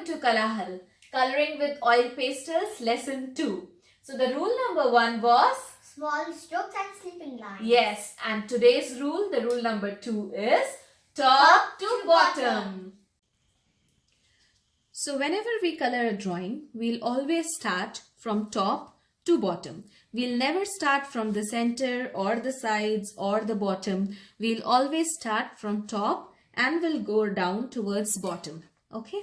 Welcome to Kalaahal, Coloring with Oil Pastels, Lesson 2. So the rule number 1 was? Small strokes and sleeping lines. Yes, and today's rule, the rule number 2 is top to bottom. So whenever we color a drawing, we'll always start from top to bottom. We'll never start from the center or the sides or the bottom. We'll always start from top and we'll go down towards bottom. Okay.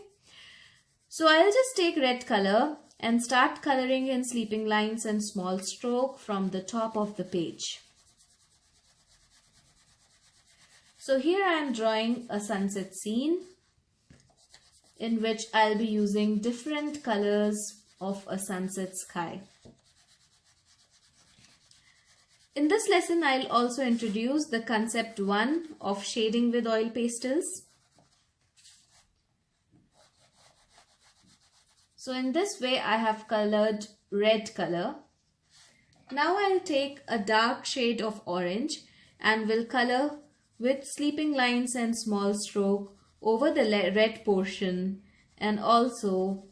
So I'll just take red color and start coloring in sleeping lines and small stroke from the top of the page. So here I am drawing a sunset scene in which I'll be using different colors of a sunset sky. In this lesson, I'll also introduce the concept 1 of shading with oil pastels. So in this way, I have colored red color. Now I'll take a dark shade of orange and will color with sleeping lines and small stroke over the red portion and also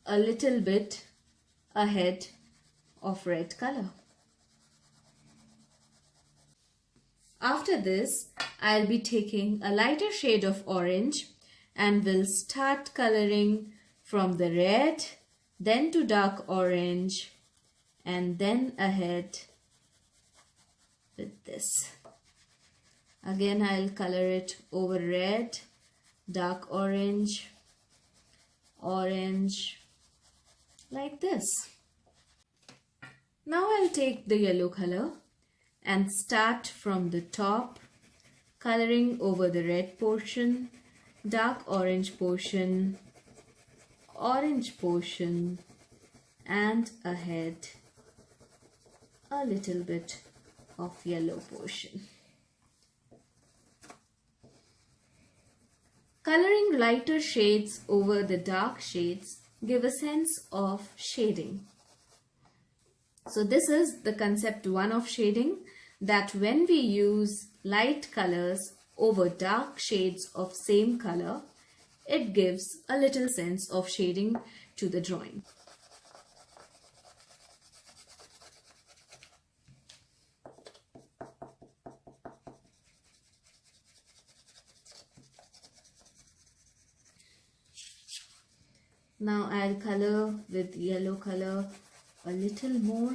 a little bit ahead of red color. After this, I'll be taking a lighter shade of orange and will start coloring from the red, then to dark orange, and then ahead with this. Again, I'll color it over red, dark orange, orange, like this. Now I'll take the yellow color and start from the top, coloring over the red portion, dark orange portion, orange portion, and ahead a little bit of yellow portion. Coloring lighter shades over the dark shades give a sense of shading. So this is the concept 1 of shading, that when we use light colors over dark shades of same color, it gives a little sense of shading to the drawing. Now I'll color with yellow color a little more.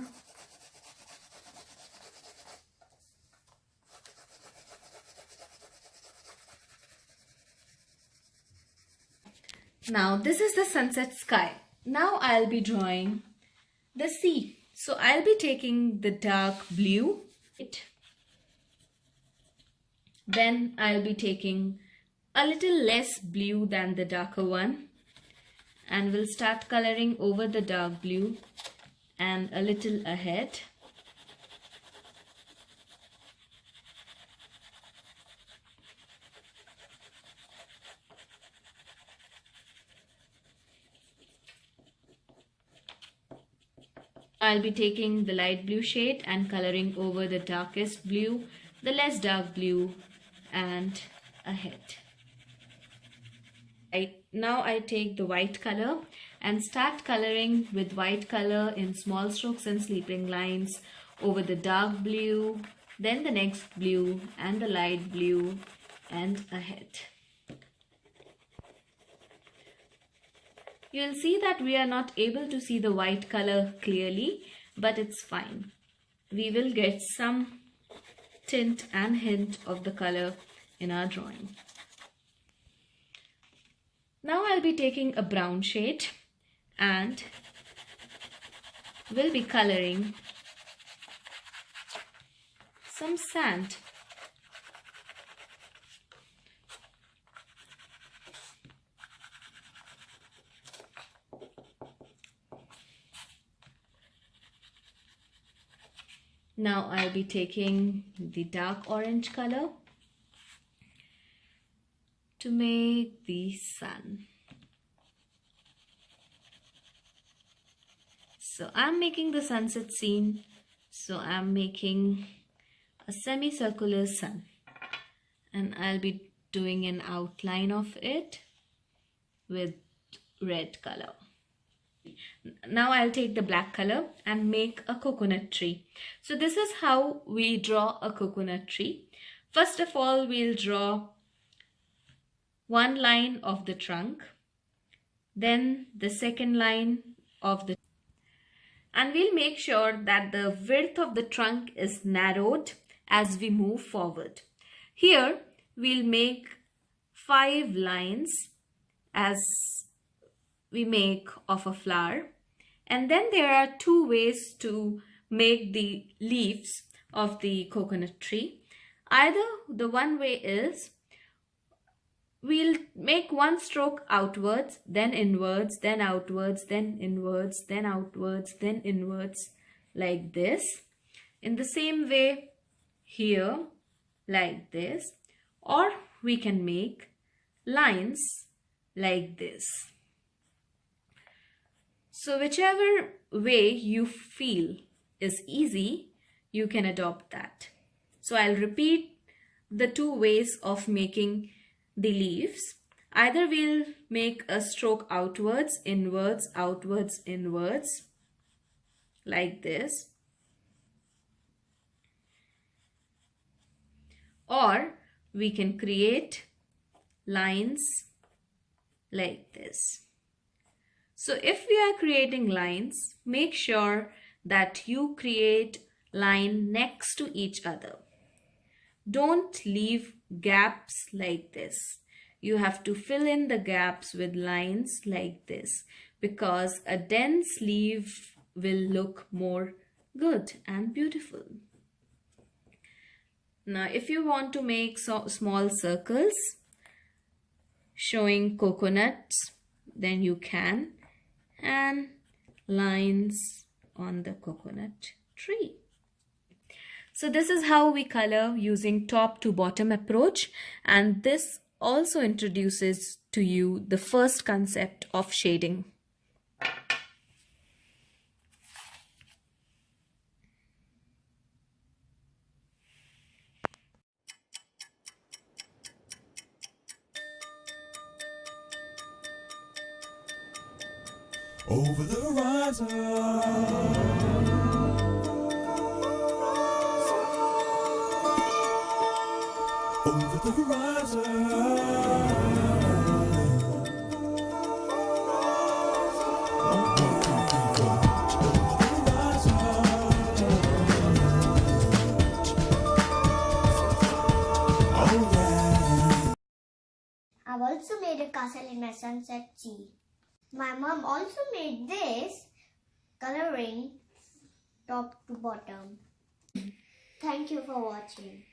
Now this is the sunset sky. Now I'll be drawing the sea. So I'll be taking the dark blue. Then I'll be taking a little less blue than the darker one. And we'll start coloring over the dark blue and a little ahead. I'll be taking the light blue shade and coloring over the darkest blue, the less dark blue, and ahead. Now I take the white color and start coloring with white color in small strokes and sleeping lines over the dark blue, then the next blue and the light blue, and ahead. You'll see that we are not able to see the white color clearly, but it's fine. We will get some tint and hint of the color in our drawing. Now I'll be taking a brown shade and will be coloring some sand. Now I'll be taking the dark orange color to make the sun. So I'm making the sunset scene. So I'm making a semicircular sun and I'll be doing an outline of it. with red color. Now I'll take the black color and make a coconut tree. So this is how we draw a coconut tree. First of all, we'll draw one line of the trunk, then the second line of the, and we'll make sure that the width of the trunk is narrowed as we move forward. Here we'll make 5 lines as we make of a flower, and then there are 2 ways to make the leaves of the coconut tree. Either the one way is we'll make one stroke outwards, then inwards, then outwards, then inwards, then outwards, then inwards, like this. In the same way here, like this, or we can make lines like this. So whichever way you feel is easy, you can adopt that. So I'll repeat the 2 ways of making the leaves. Either we'll make a stroke outwards, inwards, outwards, inwards, like this. Or we can create lines like this. So if we are creating lines, make sure that you create line next to each other. Don't leave gaps like this. You have to fill in the gaps with lines like this, because a dense leaf will look more good and beautiful. Now if you want to make small circles showing coconuts, then you can, and lines on the coconut tree. So this is how we color using top to bottom approach, and this also introduces to you the first concept of shading. Over the horizon, over the horizon. I've also made a castle in my sunset sea. My mom also made this coloring top to bottom. Thank you for watching.